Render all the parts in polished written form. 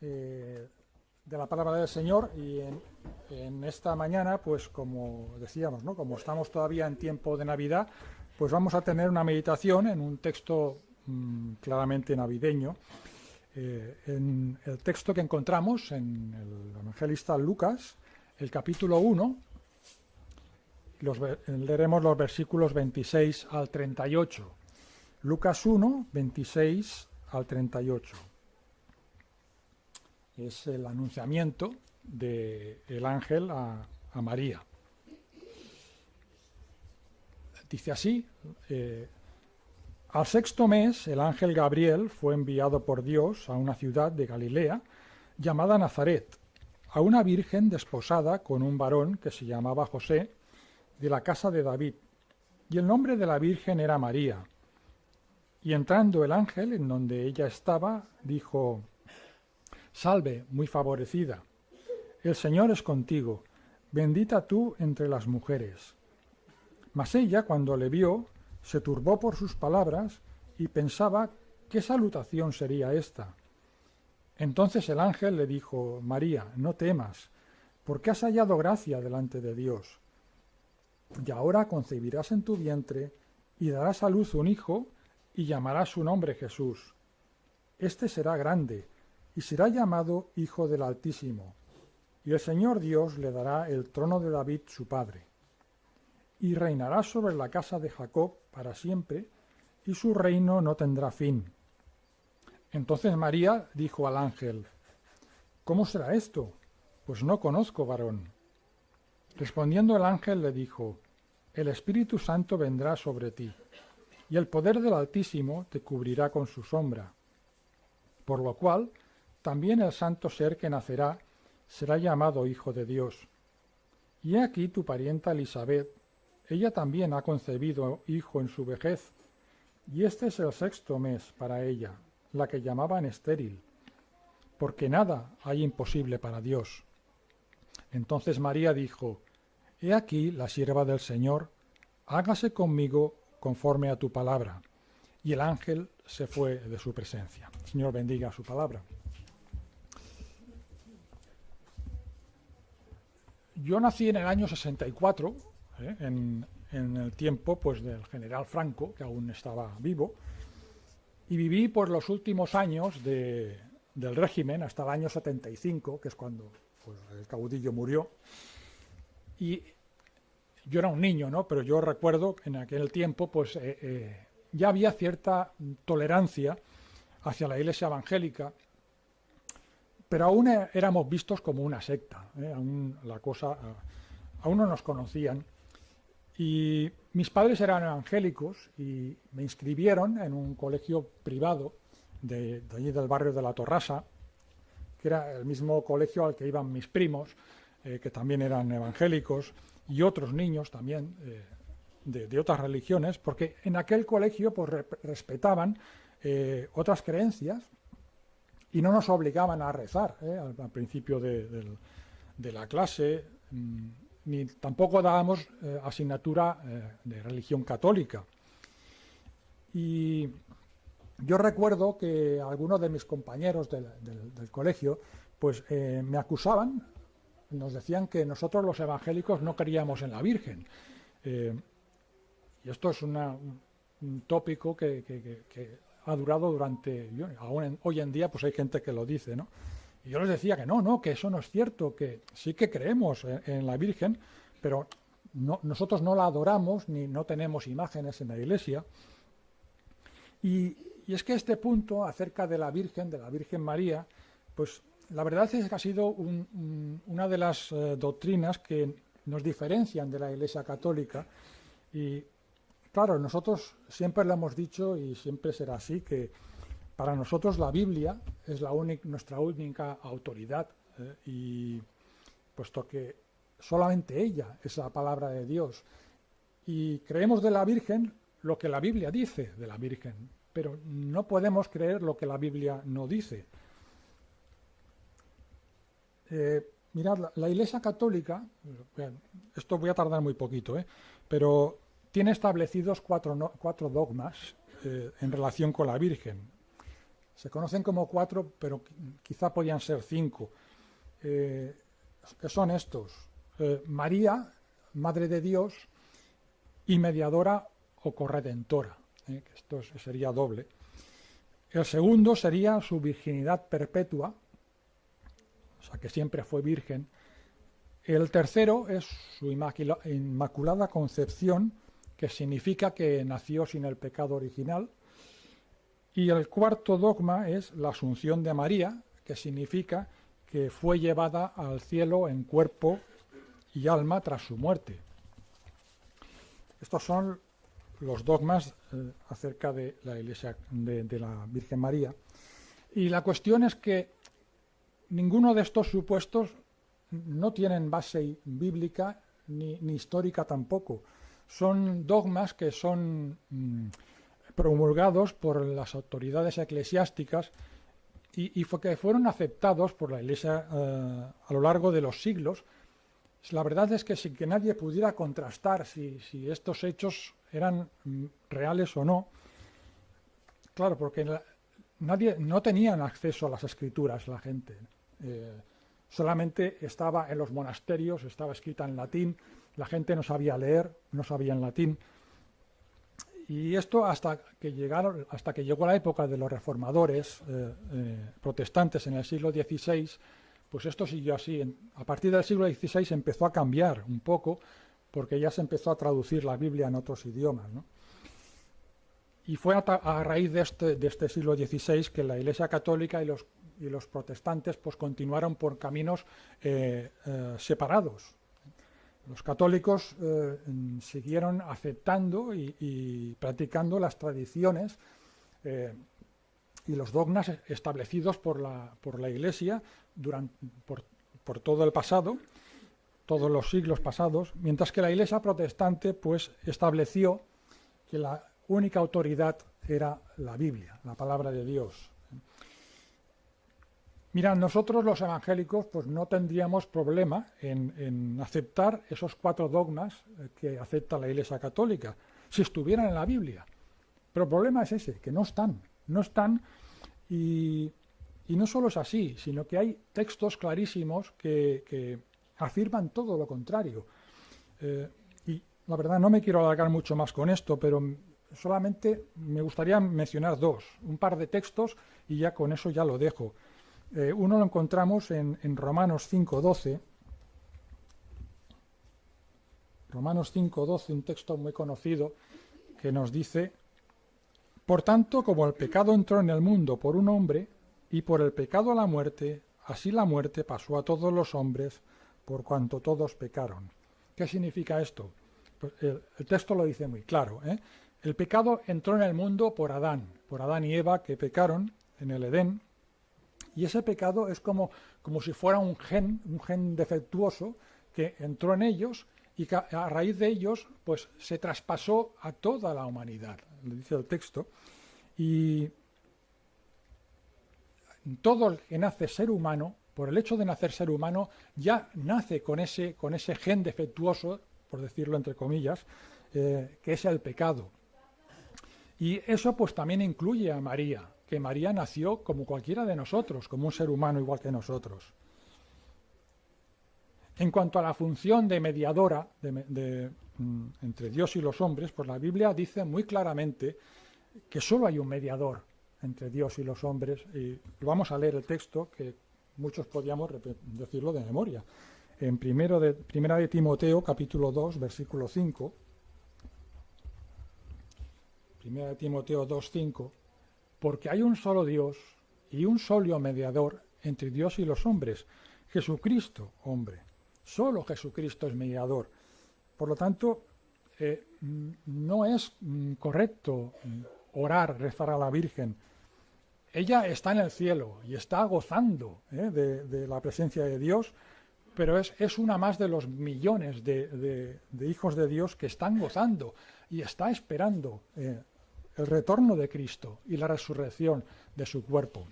de la palabra del Señor y en esta mañana, pues como decíamos, ¿no? Como estamos todavía en tiempo de Navidad, pues vamos a tener una meditación en un texto claramente navideño. En el texto que encontramos en el evangelista Lucas, el capítulo 1, leeremos los versículos 26 al 38. Lucas 1, 26 al 38. Es el anunciamiento del ángel a María. Dice así, al sexto mes el ángel Gabriel fue enviado por Dios a una ciudad de Galilea llamada Nazaret, a una virgen desposada con un varón que se llamaba José, de la casa de David, y el nombre de la virgen era María. Y entrando el ángel en donde ella estaba, dijo: Salve, muy favorecida, el Señor es contigo, bendita tú entre las mujeres. Mas ella, cuando le vio, se turbó por sus palabras y pensaba qué salutación sería esta. Entonces el ángel le dijo: María, no temas, porque has hallado gracia delante de Dios. Y ahora concebirás en tu vientre y darás a luz un hijo y llamarás su nombre Jesús. Este será grande y será llamado Hijo del Altísimo, y el Señor Dios le dará el trono de David su padre. Y reinará sobre la casa de Jacob para siempre, y su reino no tendrá fin. Entonces María dijo al ángel: ¿Cómo será esto? Pues no conozco varón. Respondiendo el ángel le dijo: El Espíritu Santo vendrá sobre ti, y el poder del Altísimo te cubrirá con su sombra. Por lo cual, también el santo ser que nacerá será llamado Hijo de Dios. Y he aquí tu parienta Elisabet, ella también ha concebido hijo en su vejez, y este es el sexto mes para ella, la que llamaban estéril, porque nada hay imposible para Dios. Entonces María dijo: He aquí la sierva del Señor, hágase conmigo conforme a tu palabra. Y el ángel se fue de su presencia. El Señor bendiga su palabra. Yo nací en el año 64, en el tiempo pues del general Franco, que aún estaba vivo, y viví por los últimos años del régimen hasta el año 75, que es cuando pues, el caudillo murió. Y yo era un niño, ¿no? Pero yo recuerdo que en aquel tiempo pues ya había cierta tolerancia hacia la Iglesia evangélica, pero aún éramos vistos como una secta, aún la cosa, aún no nos conocían. Y mis padres eran evangélicos y me inscribieron en un colegio privado de allí del barrio de La Torrasa, que era el mismo colegio al que iban mis primos, que también eran evangélicos, y otros niños también de otras religiones, porque en aquel colegio pues respetaban otras creencias y no nos obligaban a rezar al principio de la clase, ni tampoco dábamos asignatura de religión católica. Y yo recuerdo que algunos de mis compañeros del colegio pues me acusaban, nos decían que nosotros los evangélicos no creíamos en la Virgen. Y esto es un tópico que ha durado durante... hoy en día pues hay gente que lo dice, ¿no? Y yo les decía que no, que eso no es cierto, que sí que creemos en la Virgen, pero nosotros no la adoramos ni no tenemos imágenes en la iglesia. Y es que este punto acerca de la Virgen María, pues la verdad es que ha sido una de las doctrinas que nos diferencian de la Iglesia Católica. Y claro, nosotros siempre lo hemos dicho y siempre será así, que para nosotros la Biblia es nuestra única autoridad, y puesto que solamente ella es la palabra de Dios. Y creemos de la Virgen lo que la Biblia dice de la Virgen, pero no podemos creer lo que la Biblia no dice. Mirad, la Iglesia Católica, esto voy a tardar muy poquito, pero tiene establecidos cuatro dogmas en relación con la Virgen. Se conocen como 4, pero quizá podían ser 5. Que son estos: María, Madre de Dios, y mediadora o corredentora, que esto sería doble. El segundo sería su virginidad perpetua, o sea que siempre fue virgen. El tercero es su inmaculada concepción, que significa que nació sin el pecado original. Y el cuarto dogma es la asunción de María, que significa que fue llevada al cielo en cuerpo y alma tras su muerte. Estos son los dogmas acerca de la Iglesia de la Virgen María. Y la cuestión es que ninguno de estos supuestos no tienen base bíblica ni histórica tampoco. Son dogmas que son promulgados por las autoridades eclesiásticas y que fueron aceptados por la Iglesia a lo largo de los siglos. La verdad es que sin que nadie pudiera contrastar si estos hechos eran reales o no. Claro, porque no tenían acceso a las escrituras la gente. Solamente estaba en los monasterios, estaba escrita en latín, la gente no sabía leer, no sabía en latín. Y esto hasta que llegó la época de los reformadores protestantes en el siglo XVI, pues esto siguió así. A partir del siglo XVI empezó a cambiar un poco, porque ya se empezó a traducir la Biblia en otros idiomas, ¿no? Y fue a raíz de este siglo XVI que la Iglesia Católica y los protestantes pues continuaron por caminos separados. Los católicos siguieron aceptando y practicando las tradiciones y los dogmas establecidos por la Iglesia por todo el pasado, todos los siglos pasados, mientras que la Iglesia protestante pues estableció que la única autoridad era la Biblia, la palabra de Dios. Mirad, nosotros los evangélicos pues no tendríamos problema en aceptar esos 4 dogmas que acepta la Iglesia Católica, si estuvieran en la Biblia. Pero el problema es ese, que no están y no solo es así, sino que hay textos clarísimos que afirman todo lo contrario. Y la verdad no me quiero alargar mucho más con esto, pero solamente me gustaría mencionar un par de textos y ya con eso ya lo dejo. Uno lo encontramos en Romanos 5:12. Romanos 5:12, un texto muy conocido que nos dice: por tanto, como el pecado entró en el mundo por un hombre, y por el pecado la muerte, así la muerte pasó a todos los hombres, por cuanto todos pecaron. ¿Qué significa esto? Pues el texto lo dice muy claro, ¿eh? El pecado entró en el mundo por Adán y Eva, que pecaron en el Edén, y ese pecado es como si fuera un gen defectuoso que entró en ellos y que a raíz de ellos pues se traspasó a toda la humanidad, le dice el texto. Y todo el que nace ser humano, por el hecho de nacer ser humano, ya nace con ese gen defectuoso, por decirlo entre comillas, que es el pecado. Y eso pues también incluye a María, que María nació como cualquiera de nosotros, como un ser humano igual que nosotros. En cuanto a la función de mediadora entre Dios y los hombres, pues la Biblia dice muy claramente que solo hay un mediador entre Dios y los hombres, y vamos a leer el texto, que muchos podríamos decirlo de memoria. En primera de Timoteo, capítulo 2, versículo 5, primera de Timoteo 2:5, porque hay un solo Dios y un solo mediador entre Dios y los hombres, Jesucristo, hombre. Solo Jesucristo es mediador. Por lo tanto, no es correcto orar, rezar a la Virgen. Ella está en el cielo y está gozando de la presencia de Dios, pero es una más de los millones de hijos de Dios que están gozando y está esperando el retorno de Cristo y la resurrección de su cuerpo.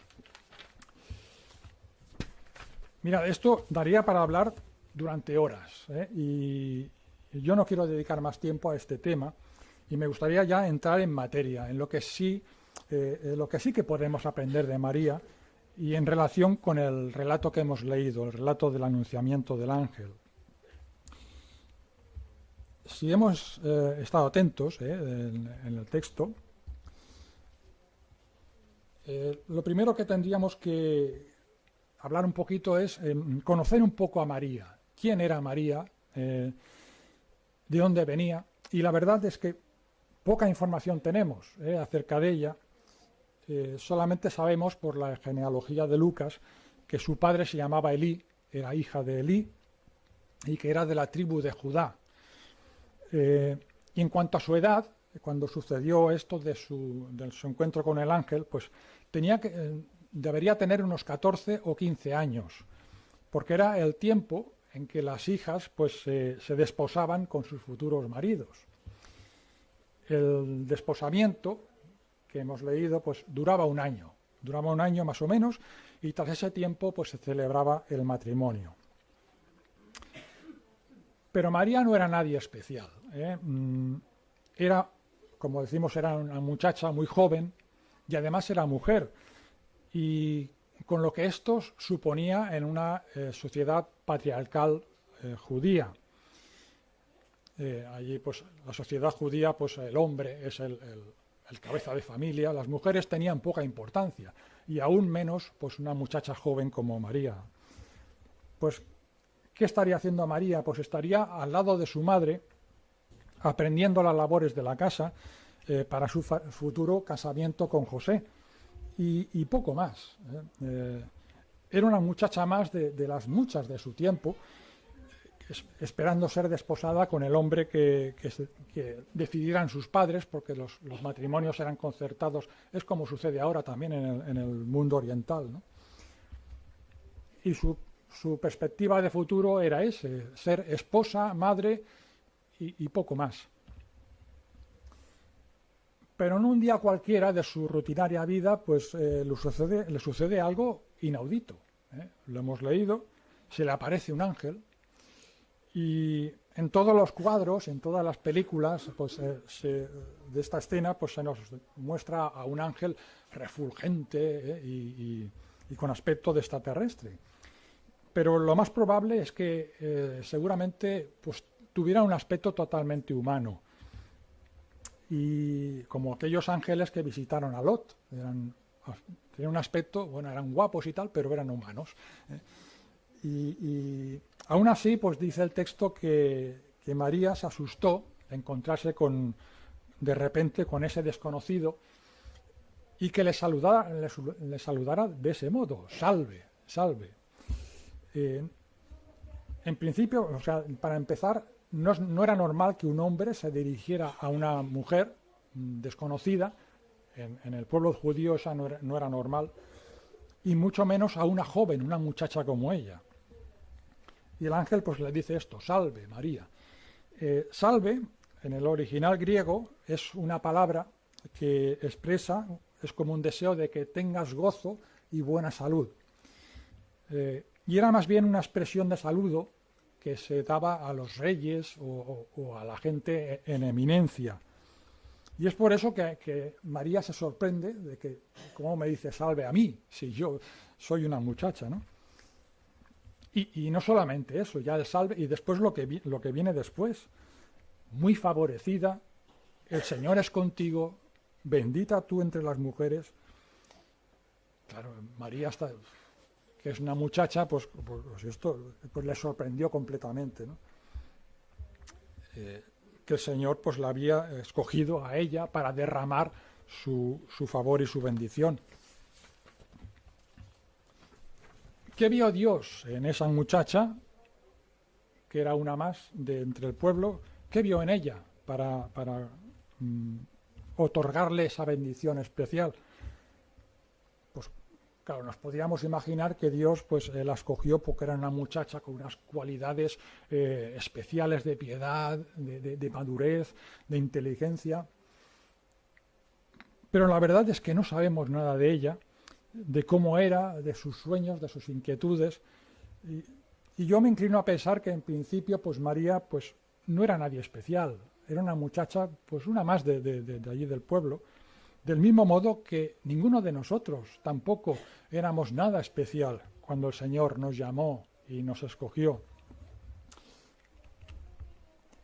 Mira, esto daría para hablar durante horas, y yo no quiero dedicar más tiempo a este tema y me gustaría ya entrar en materia, en lo que sí lo que sí que podemos aprender de María y en relación con el relato que hemos leído, el relato del anunciamiento del ángel. Si hemos estado atentos en el texto, lo primero que tendríamos que hablar un poquito es conocer un poco a María. ¿Quién era María? ¿De dónde venía? Y la verdad es que poca información tenemos acerca de ella. Solamente sabemos por la genealogía de Lucas que su padre se llamaba Elí, era hija de Elí y que era de la tribu de Judá. Y en cuanto a su edad, cuando sucedió esto de su encuentro con el ángel, pues debería tener unos 14 o 15 años, porque era el tiempo en que las hijas pues, se desposaban con sus futuros maridos. El desposamiento que hemos leído pues duraba un año más o menos, y tras ese tiempo pues se celebraba el matrimonio. Pero María no era nadie especial, era, como decimos, era una muchacha muy joven y además era mujer, y con lo que esto suponía en una sociedad patriarcal judía. Allí pues la sociedad judía, pues el hombre es el cabeza de familia, las mujeres tenían poca importancia y aún menos pues una muchacha joven como María. Pues, ¿qué estaría haciendo María? Pues estaría al lado de su madre aprendiendo las labores de la casa para su futuro casamiento con José y poco más. Era una muchacha más de las muchas de su tiempo, esperando ser desposada con el hombre que decidieran sus padres, porque los matrimonios eran concertados. Es como sucede ahora también en el mundo oriental, ¿no? Y su perspectiva de futuro era ese, ser esposa, madre y poco más. Pero en un día cualquiera de su rutinaria vida, pues le sucede algo inaudito. Lo hemos leído, se le aparece un ángel. Y en todos los cuadros, en todas las películas pues, de esta escena, pues se nos muestra a un ángel refulgente y con aspecto de extraterrestre. Pero lo más probable es que seguramente pues, tuviera un aspecto totalmente humano. Y como aquellos ángeles que visitaron a Lot, tenían un aspecto, bueno, eran guapos y tal, pero eran humanos. Y aún así, pues dice el texto que María se asustó de encontrarse de repente con ese desconocido y que le saludara de ese modo, salve, salve. En principio, o sea, para empezar, no era normal que un hombre se dirigiera a una mujer desconocida. En el pueblo judío eso no era normal, y mucho menos a una joven, una muchacha como ella. Y el ángel pues le dice esto, salve María. Salve, en el original griego, es una palabra que expresa, es como un deseo de que tengas gozo y buena salud. Y era más bien una expresión de saludo que se daba a los reyes o a la gente en eminencia. Y es por eso que María se sorprende de que, ¿cómo me dice salve a mí? Si yo soy una muchacha, ¿no? Y no solamente eso, ya el salve, y después lo que viene después. Muy favorecida, el Señor es contigo, bendita tú entre las mujeres. Claro, María, que es una muchacha, pues esto pues le sorprendió completamente, ¿no? Que el Señor pues la había escogido a ella para derramar su favor y su bendición. ¿Qué vio Dios en esa muchacha, que era una más de entre el pueblo? ¿Qué vio en ella para otorgarle esa bendición especial? Pues claro, nos podíamos imaginar que Dios pues la escogió porque era una muchacha con unas cualidades especiales de piedad, de madurez, de inteligencia. Pero la verdad es que no sabemos nada de ella, de cómo era, de sus sueños, de sus inquietudes. Y yo me inclino a pensar que en principio pues María pues no era nadie especial, era una muchacha, pues una más de allí del pueblo, Del mismo modo que ninguno de nosotros tampoco éramos nada especial cuando el Señor nos llamó y nos escogió.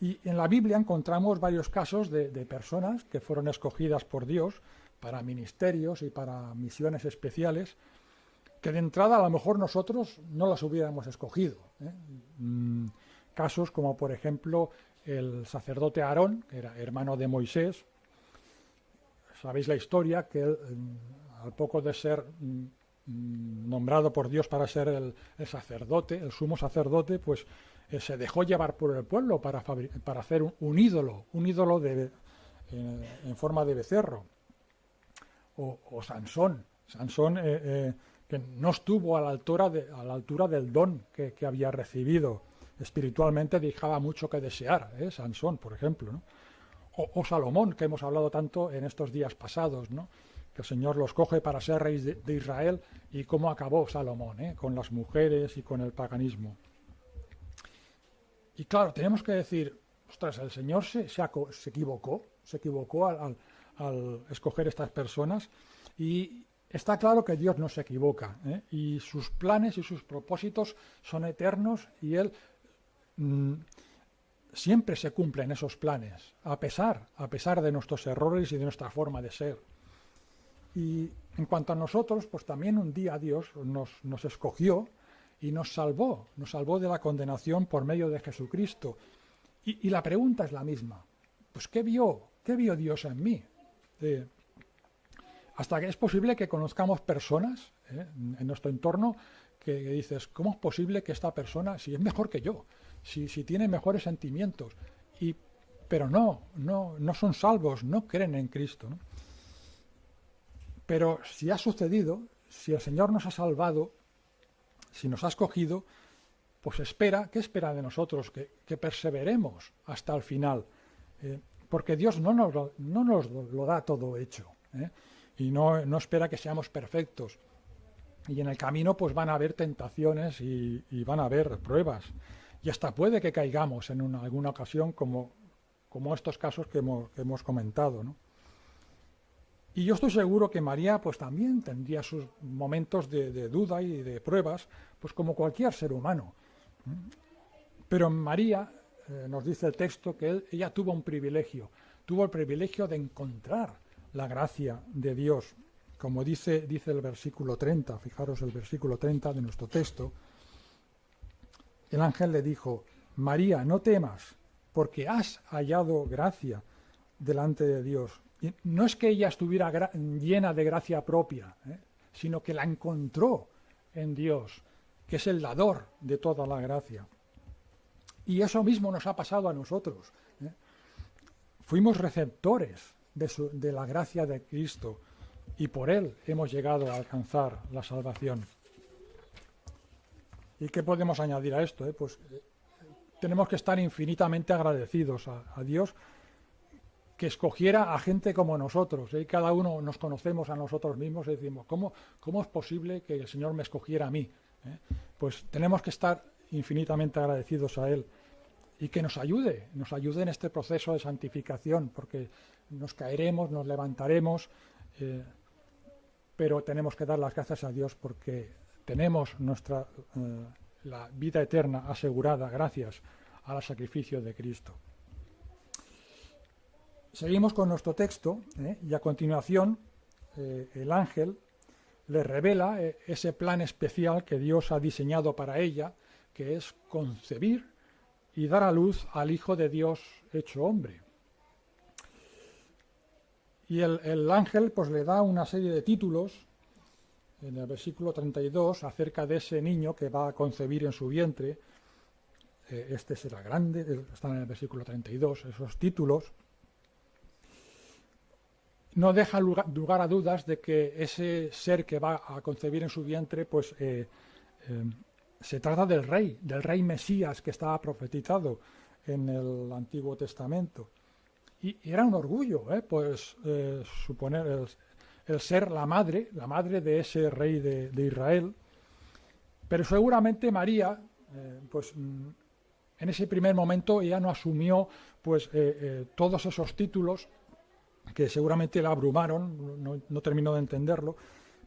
Y en la Biblia encontramos varios casos de personas que fueron escogidas por Dios para ministerios y para misiones especiales, que de entrada a lo mejor nosotros no las hubiéramos escogido. Casos como, por ejemplo, el sacerdote Aarón, que era hermano de Moisés. Sabéis la historia, que él, al poco de ser nombrado por Dios para ser el sacerdote, el sumo sacerdote, pues se dejó llevar por el pueblo para hacer un ídolo en forma de becerro. O Sansón, que no estuvo a la altura del don que había recibido. Espiritualmente dejaba mucho que desear, Sansón, por ejemplo, ¿no? O Salomón, que hemos hablado tanto en estos días pasados, ¿no? Que el Señor los coge para ser rey de Israel, y cómo acabó Salomón, con las mujeres y con el paganismo. Y claro, tenemos que decir, ostras, el Señor se equivocó al escoger estas personas, y está claro que Dios no se equivoca, y sus planes y sus propósitos son eternos, y Él siempre se cumplen esos planes, a pesar de nuestros errores y de nuestra forma de ser. Y en cuanto a nosotros, pues también un día Dios nos escogió y nos salvó de la condenación por medio de Jesucristo. Y la pregunta es la misma, pues ¿qué vio Dios en mí? Hasta que es posible que conozcamos personas en nuestro entorno que dices, ¿cómo es posible que esta persona, si es mejor que yo, si tiene mejores sentimientos, pero no son salvos, no creen en Cristo, ¿no? Pero si ha sucedido, si el Señor nos ha salvado, si nos ha escogido, pues ¿qué espera de nosotros? Que perseveremos hasta el final, porque Dios no nos lo da todo hecho, y no espera que seamos perfectos. Y en el camino pues van a haber tentaciones y van a haber pruebas. Y hasta puede que caigamos en alguna ocasión como estos casos que hemos comentado, ¿no? Y yo estoy seguro que María pues también tendría sus momentos de duda y de pruebas, pues como cualquier ser humano. Pero María, nos dice el texto, que ella tuvo el privilegio de encontrar la gracia de Dios. Como dice el versículo 30, fijaros el versículo 30 de nuestro texto, el ángel le dijo, María, no temas, porque has hallado gracia delante de Dios. Y no es que ella estuviera llena de gracia propia, sino que la encontró en Dios, que es el dador de toda la gracia. Y eso mismo nos ha pasado a nosotros. Fuimos receptores de la gracia de Cristo, y por Él hemos llegado a alcanzar la salvación. ¿Y qué podemos añadir a esto? Pues tenemos que estar infinitamente agradecidos a Dios, que escogiera a gente como nosotros. Cada uno nos conocemos a nosotros mismos y decimos, ¿cómo es posible que el Señor me escogiera a mí? Pues tenemos que estar infinitamente agradecidos a Él, y que nos ayude en este proceso de santificación, porque nos caeremos, nos levantaremos, pero tenemos que dar las gracias a Dios porque tenemos la vida eterna asegurada gracias al sacrificio de Cristo. Seguimos con nuestro texto, y a continuación el ángel le revela ese plan especial que Dios ha diseñado para ella, que es concebir y dar a luz al Hijo de Dios hecho hombre. Y el ángel pues le da una serie de títulos en el versículo 32 acerca de ese niño que va a concebir en su vientre. Este será grande, están en el versículo 32, esos títulos. No deja lugar a dudas de que ese ser que va a concebir en su vientre pues se trata del rey Mesías que estaba profetizado en el Antiguo Testamento. Y era un orgullo, suponer el ser la madre de ese rey de Israel. Pero seguramente María, en ese primer momento ella no asumió todos esos títulos que seguramente la abrumaron, no terminó de entenderlo,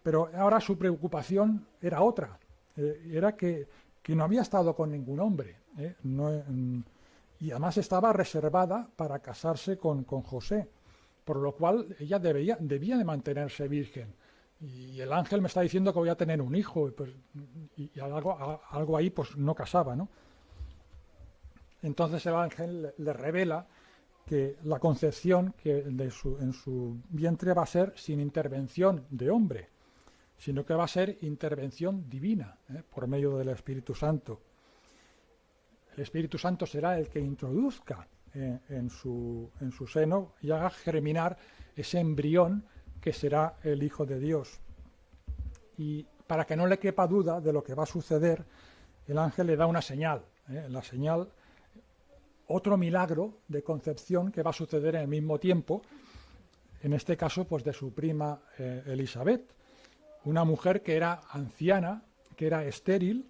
pero ahora su preocupación era otra, era que no había estado con ningún hombre, y además estaba reservada para casarse con José, por lo cual ella debía de mantenerse virgen. Y el ángel me está diciendo que voy a tener un hijo, pues, y algo ahí pues no casaba, ¿no? Entonces el ángel le revela que la concepción en su vientre va a ser sin intervención de hombre, sino que va a ser intervención divina, por medio del Espíritu Santo. El Espíritu Santo será el que introduzca en su seno y haga germinar ese embrión que será el Hijo de Dios. Y para que no le quepa duda de lo que va a suceder, el ángel le da una señal, la señal, otro milagro de concepción que va a suceder en el mismo tiempo, en este caso pues de su prima Elizabeth, una mujer que era anciana, que era estéril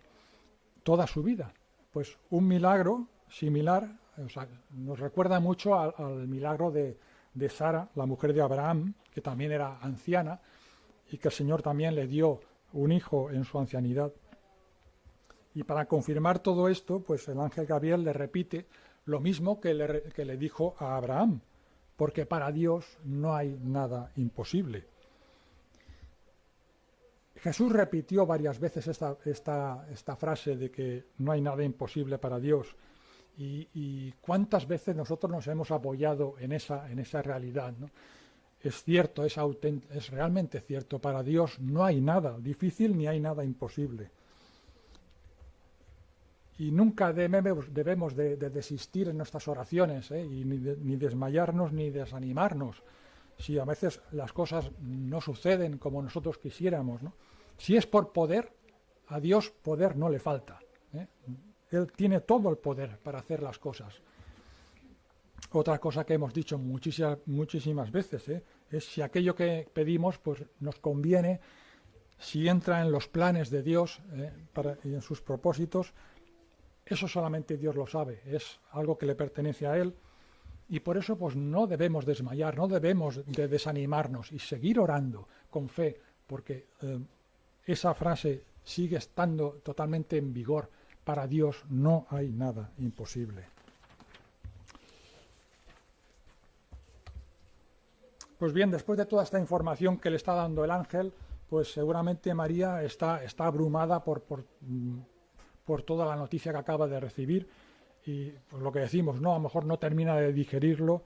toda su vida. Pues un milagro similar, o sea, nos recuerda mucho al milagro de Sara, la mujer de Abraham, que también era anciana, y que el Señor también le dio un hijo en su ancianidad. Y para confirmar todo esto, pues el ángel Gabriel le repite lo mismo que le dijo a Abraham, porque para Dios no hay nada imposible. Jesús repitió varias veces esta frase de que no hay nada imposible para Dios. Y cuántas veces nosotros nos hemos apoyado en esa realidad, ¿no? Es cierto, es realmente cierto, para Dios no hay nada difícil ni hay nada imposible. Y nunca debemos de desistir en nuestras oraciones, y ni desmayarnos ni desanimarnos, si a veces las cosas no suceden como nosotros quisiéramos, ¿no? Si es por poder, a Dios poder no le falta, ¿eh? Él tiene todo el poder para hacer las cosas. Otra cosa que hemos dicho muchísimas veces, es si aquello que pedimos pues nos conviene, si entra en los planes de Dios, y en sus propósitos. Eso solamente Dios lo sabe, es algo que le pertenece a Él, y por eso pues no debemos desmayar, no debemos de desanimarnos y seguir orando con fe, porque esa frase sigue estando totalmente en vigor. Para Dios no hay nada imposible. Pues bien, después de toda esta información que le está dando el ángel, pues seguramente María está abrumada por toda la noticia que acaba de recibir, y pues lo que decimos, ¿no? A lo mejor no termina de digerirlo,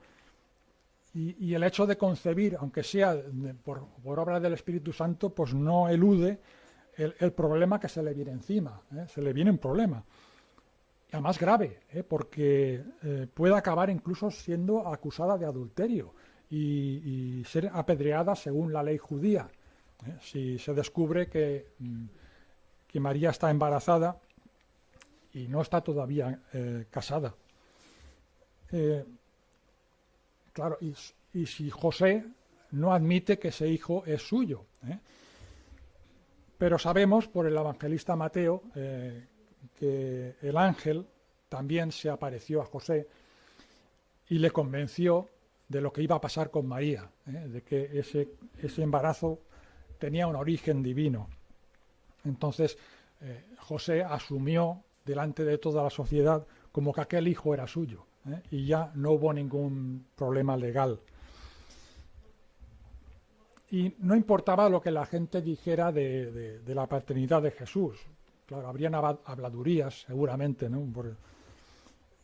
y el hecho de concebir, aunque sea por obra del Espíritu Santo, pues no elude el problema que se le viene encima, se le viene un problema, y además grave, porque puede acabar incluso siendo acusada de adulterio y ser apedreada según la ley judía, si se descubre que María está embarazada y no está todavía casada. Claro, y si José no admite que ese hijo es suyo. Pero sabemos por el evangelista Mateo que el ángel también se apareció a José y le convenció de lo que iba a pasar con María, de que ese embarazo tenía un origen divino. Entonces José asumió delante de toda la sociedad como que aquel hijo era suyo, y ya no hubo ningún problema legal. Y no importaba lo que la gente dijera de la paternidad de Jesús. Claro, habrían habladurías seguramente, ¿no?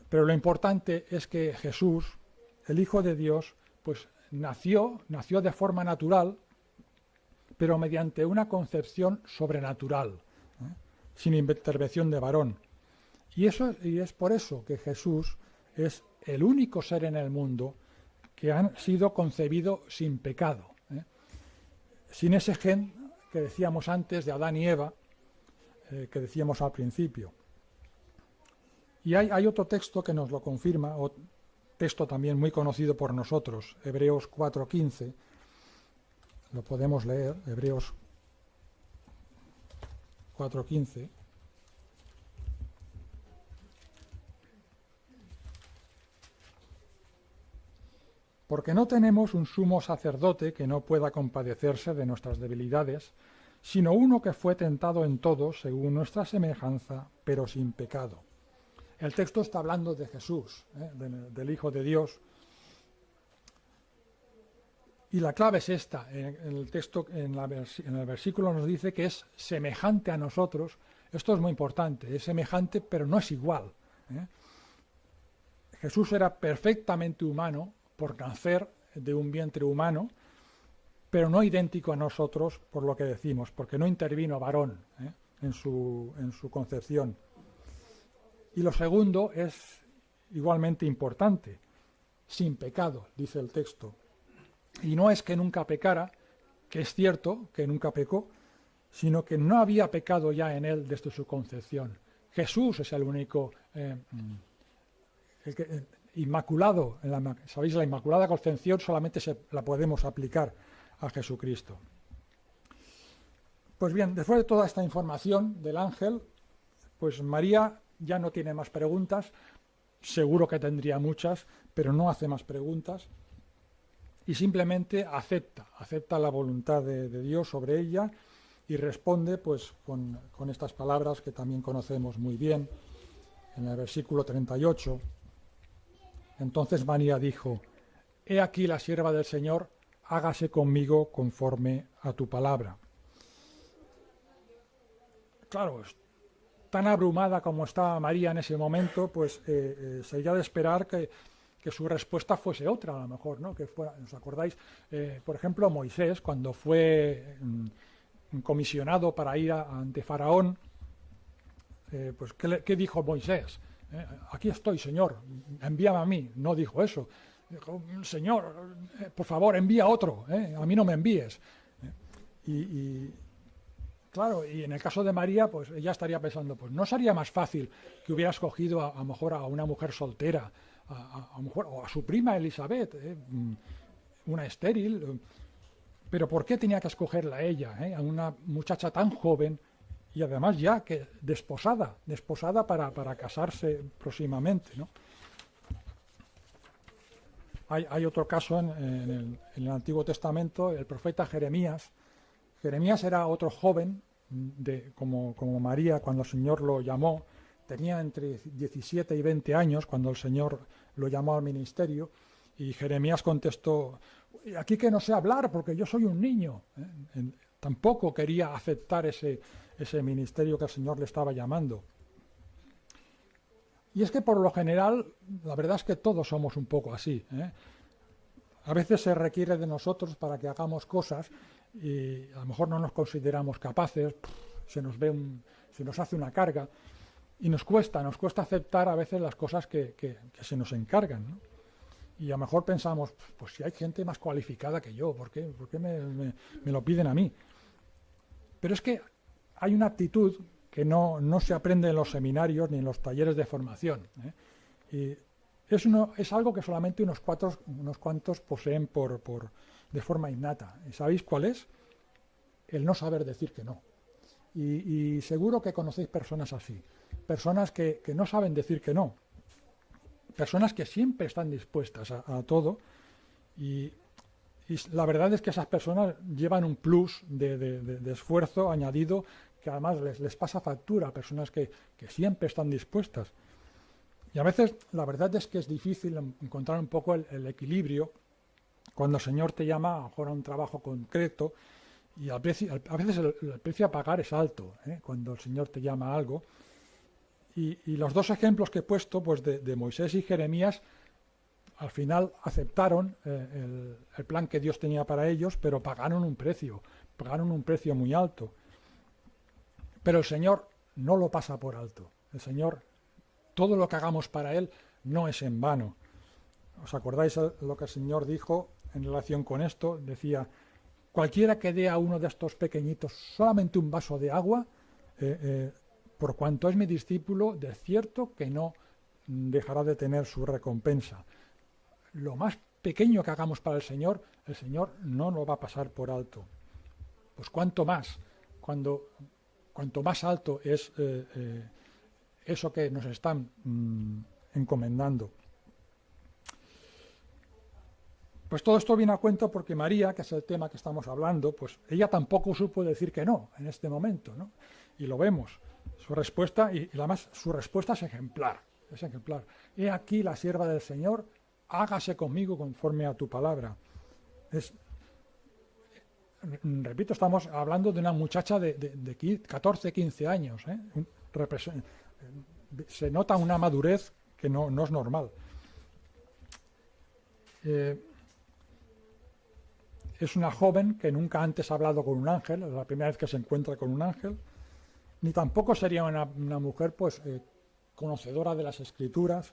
Pero lo importante es que Jesús, el Hijo de Dios, pues nació de forma natural, pero mediante una concepción sobrenatural, sin intervención de varón. Y es por eso que Jesús es el único ser en el mundo que ha sido concebido sin pecado, sin ese gen que decíamos antes de Adán y Eva, que decíamos al principio. Y hay otro texto que nos lo confirma, o texto también muy conocido por nosotros, Hebreos 4:15, lo podemos leer, Hebreos 4:15. porque no tenemos un sumo sacerdote que no pueda compadecerse de nuestras debilidades, sino uno que fue tentado en todo según nuestra semejanza, pero sin pecado. El texto está hablando de Jesús, del Hijo de Dios. Y la clave es esta. En el texto, en el versículo nos dice que es semejante a nosotros. Esto es muy importante. Es semejante, pero no es igual. Jesús era perfectamente humano por nacer de un vientre humano, pero no idéntico a nosotros por lo que decimos, porque no intervino varón en su concepción. Y lo segundo es igualmente importante, sin pecado, dice el texto. Y no es que nunca pecara, que es cierto que nunca pecó, sino que no había pecado ya en él desde su concepción. Jesús es el único inmaculado. Sabéis, la Inmaculada Concepción solamente la podemos aplicar a Jesucristo. Pues bien, después de toda esta información del ángel, pues María ya no tiene más preguntas, seguro que tendría muchas, pero no hace más preguntas, y simplemente acepta la voluntad de Dios sobre ella y responde pues con estas palabras que también conocemos muy bien en el versículo 38. Entonces María dijo: He aquí la sierva del Señor, hágase conmigo conforme a tu palabra. Claro, tan abrumada como estaba María en ese momento, pues sería de esperar que su respuesta fuese otra, a lo mejor, ¿no? Que fuera, ¿os acordáis? Por ejemplo, Moisés, cuando fue comisionado para ir ante Faraón, pues ¿qué dijo Moisés? Aquí estoy, Señor, envíame a mí. No dijo eso. Dijo: Señor, por favor, envía otro, a mí no me envíes. Claro, y en el caso de María, pues ella estaría pensando, pues no sería más fácil que hubiera escogido a lo mejor a una mujer soltera, a lo mejor, o a su prima Elizabeth, una estéril, pero ¿por qué tenía que escogerla a ella, a una muchacha tan joven y además ya que desposada para casarse próximamente, ¿no? Hay otro caso en el Antiguo Testamento, el profeta Jeremías. Jeremías era otro joven, como María, cuando el Señor lo llamó. Tenía entre 17 y 20 años cuando el Señor lo llamó al ministerio, y Jeremías contestó: aquí que no sé hablar porque yo soy un niño. Tampoco quería aceptar ese ministerio que el Señor le estaba llamando. Y es que por lo general, la verdad es que todos somos un poco así. A veces se requiere de nosotros para que hagamos cosas y a lo mejor no nos consideramos capaces, se nos hace una carga y nos cuesta aceptar a veces las cosas que se nos encargan, ¿no? Y a lo mejor pensamos, pues si hay gente más cualificada que yo, ¿por qué me lo piden a mí? Pero es que hay una actitud que no se aprende en los seminarios ni en los talleres de formación, y es algo que solamente unos cuantos poseen de forma innata. ¿Y sabéis cuál es? El no saber decir que no. Y seguro que conocéis personas así, personas que no saben decir que no, personas que siempre están dispuestas a todo, y la verdad es que esas personas llevan un plus de esfuerzo añadido que además les pasa factura a personas que siempre están dispuestas. Y a veces la verdad es que es difícil encontrar un poco el equilibrio cuando el Señor te llama a lo mejor a un trabajo concreto, y a veces el precio a pagar es alto, cuando el Señor te llama a algo. Y los dos ejemplos que he puesto, pues de Moisés y Jeremías, al final aceptaron el plan que Dios tenía para ellos, pero pagaron un precio muy alto. Pero el Señor no lo pasa por alto. El Señor, todo lo que hagamos para Él no es en vano. ¿Os acordáis lo que el Señor dijo en relación con esto? Decía: cualquiera que dé a uno de estos pequeñitos solamente un vaso de agua, por cuanto es mi discípulo, de cierto que no dejará de tener su recompensa. Lo más pequeño que hagamos para el Señor no lo va a pasar por alto. Pues cuanto más, cuanto más alto es eso que nos están encomendando. Pues todo esto viene a cuento porque María, que es el tema que estamos hablando, pues ella tampoco supo decir que no en este momento, ¿no? Y lo vemos. Su respuesta, y además su respuesta es ejemplar. Es ejemplar. He aquí la sierva del Señor, hágase conmigo conforme a tu palabra. Repito, estamos hablando de una muchacha de 14, 15 años. Se nota una madurez que no es normal. Es una joven que nunca antes ha hablado con un ángel, es la primera vez que se encuentra con un ángel, ni tampoco sería una mujer pues conocedora de las Escrituras,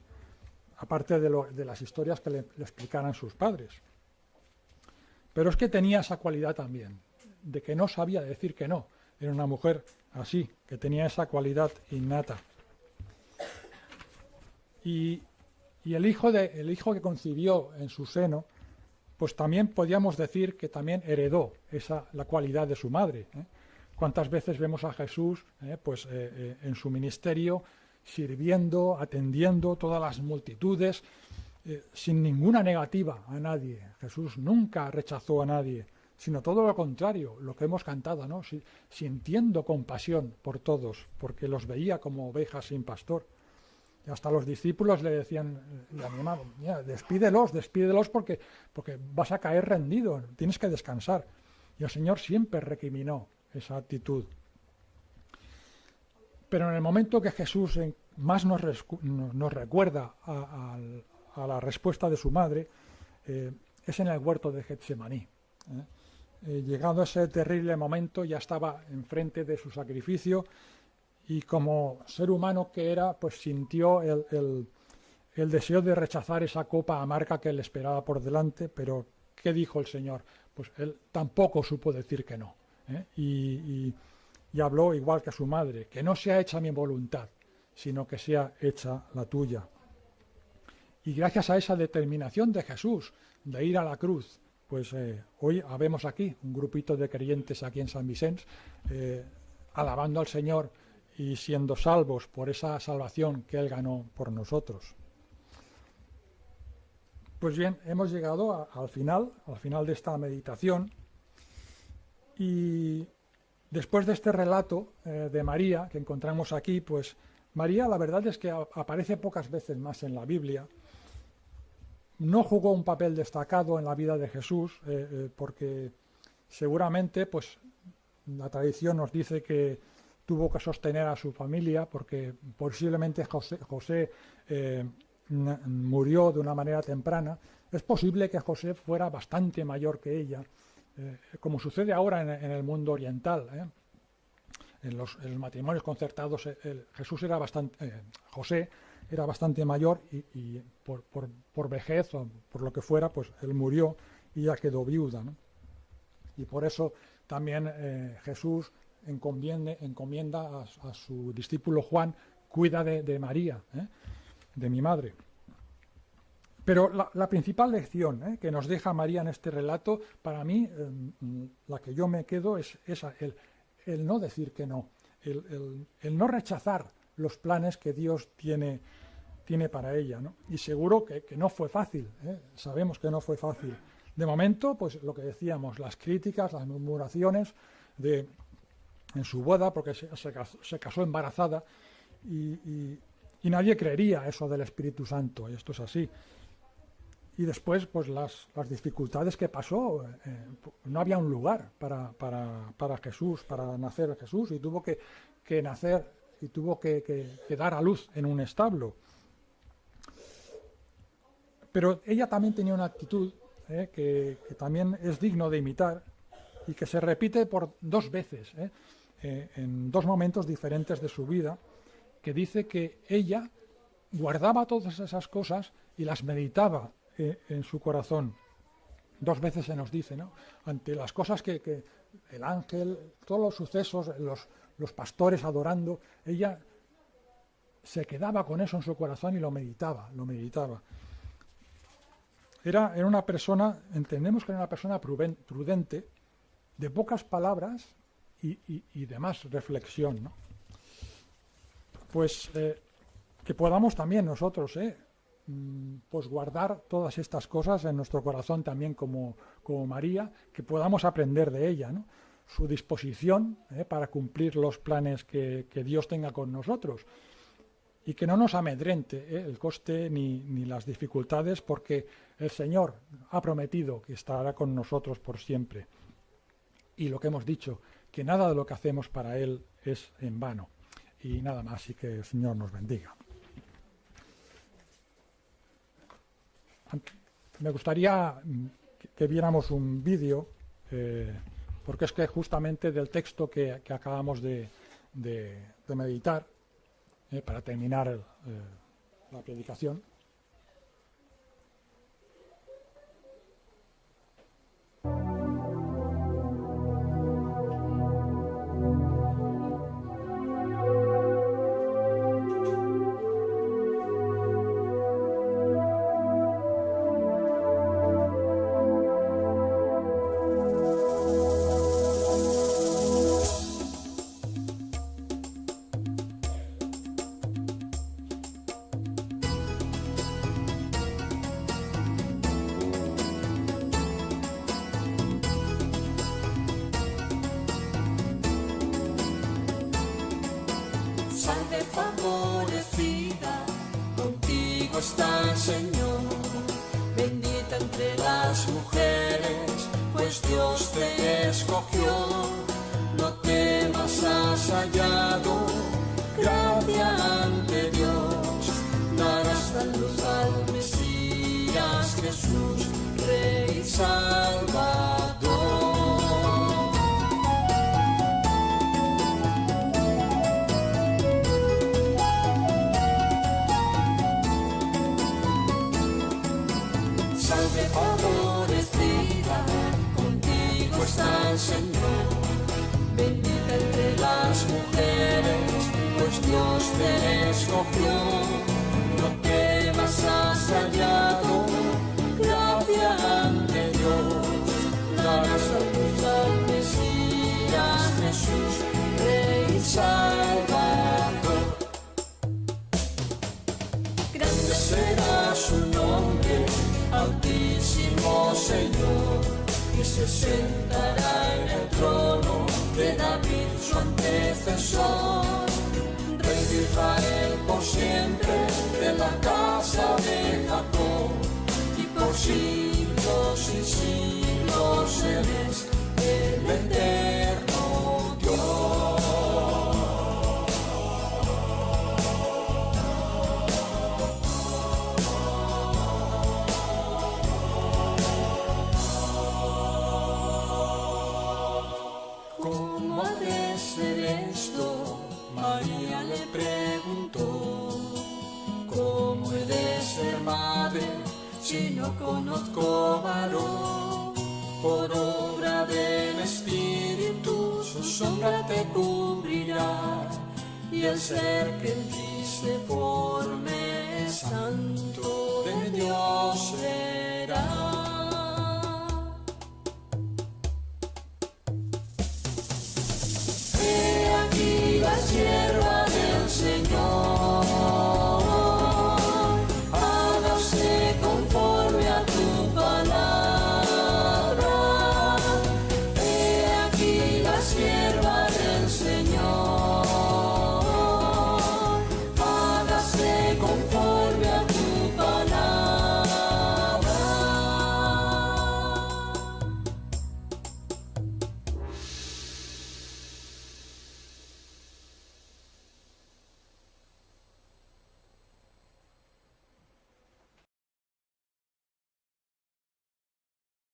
aparte de las historias que le explicaran sus padres. Pero es que tenía esa cualidad también, de que no sabía decir que no. Era una mujer así, que tenía esa cualidad innata. Y el hijo que concibió en su seno, pues también podíamos decir que también heredó la cualidad de su madre. ¿Cuántas veces vemos a Jesús en su ministerio sirviendo, atendiendo todas las multitudes, sin ninguna negativa a nadie? Jesús nunca rechazó a nadie, sino todo lo contrario, lo que hemos cantado, ¿no? Sintiendo compasión por todos, porque los veía como ovejas sin pastor. Y hasta los discípulos le decían, le animaban, despídelos porque vas a caer rendido, tienes que descansar. Y el Señor siempre recriminó esa actitud. Pero en el momento que Jesús más nos recuerda a la respuesta de su madre, es en el huerto de Getsemaní. Llegado ese terrible momento, ya estaba enfrente de su sacrificio, y como ser humano que era, pues sintió el deseo de rechazar esa copa amarga que le esperaba por delante, pero ¿qué dijo el Señor? Pues él tampoco supo decir que no, y habló igual que su madre, que no sea hecha mi voluntad, sino que sea hecha la tuya. Y gracias a esa determinación de Jesús de ir a la cruz, pues hoy habemos aquí un grupito de creyentes aquí en San Vicente, alabando al Señor y siendo salvos por esa salvación que Él ganó por nosotros. Pues bien, hemos llegado al final de esta meditación, y después de este relato de María que encontramos aquí, pues María, la verdad es que aparece pocas veces más en la Biblia. No jugó un papel destacado en la vida de Jesús, porque seguramente pues la tradición nos dice que tuvo que sostener a su familia, porque posiblemente José murió de una manera temprana. Es posible que José fuera bastante mayor que ella, como sucede ahora en el mundo oriental. En los matrimonios concertados, José era bastante mayor, y por vejez o por lo que fuera, pues él murió y ella quedó viuda, ¿no? Y por eso también Jesús encomienda a su discípulo Juan, cuida de María, de mi madre. Pero la principal lección que nos deja María en este relato, para mí, la que yo me quedo es esa, el no decir que no, el no rechazar los planes que Dios tiene para ella, ¿no? Y seguro que no fue fácil, sabemos que no fue fácil. De momento, pues lo que decíamos, las críticas, las murmuraciones en su boda, porque se casó embarazada, y nadie creería eso del Espíritu Santo, y esto es así. Y después, pues las dificultades que pasó, no había un lugar para Jesús, para nacer Jesús, y tuvo que nacer y tuvo que dar a luz en un establo. Pero ella también tenía una actitud que también es digno de imitar, y que se repite por 2 veces, en 2 momentos diferentes de su vida, que dice que ella guardaba todas esas cosas y las meditaba en su corazón. 2 veces se nos dice, ¿no? Ante las cosas que el ángel, todos los sucesos, los pastores adorando, ella se quedaba con eso en su corazón y lo meditaba. Era una persona, entendemos que era una persona prudente, de pocas palabras y de más reflexión, ¿no? Pues que podamos también nosotros pues guardar todas estas cosas en nuestro corazón también como María, que podamos aprender de ella, ¿no? Su disposición para cumplir los planes que Dios tenga con nosotros, y que no nos amedrente el coste ni las dificultades, porque el Señor ha prometido que estará con nosotros por siempre. Y lo que hemos dicho, que nada de lo que hacemos para Él es en vano. Y nada más, y que el Señor nos bendiga. Me gustaría que viéramos un vídeo, porque es que justamente del texto que acabamos de meditar, para terminar la predicación. Salve favorecida, contigo está el Señor, bendita entre las mujeres, pues Dios te escogió. No temas, has hallado gracia ante Dios, darás la luz al Mesías Jesús, Rey y Salvador. Salve favorecida, contigo está el Señor, bendita entre las mujeres, pues Dios te escogió. No temas, has hallado gracia ante Dios, darás a luz al Mesías Jesús, Rey y Salvador. Grande será su nombre, Altísimo Señor, que se sentará en el trono de David su antecesor. Rey de Israel por siempre, de la casa de Jacob, y por siglos y siglos Él es el eterno Dios. ¿Cómo ha de ser esto? María le preguntó. ¿Cómo he de ser madre si no conozco varón? Por obra del Espíritu su sombra te cubrirá, y el ser que en ti se forme santo de Dios será. He aquí la sierva del Señor, hágase conforme a tu palabra. He aquí la sierva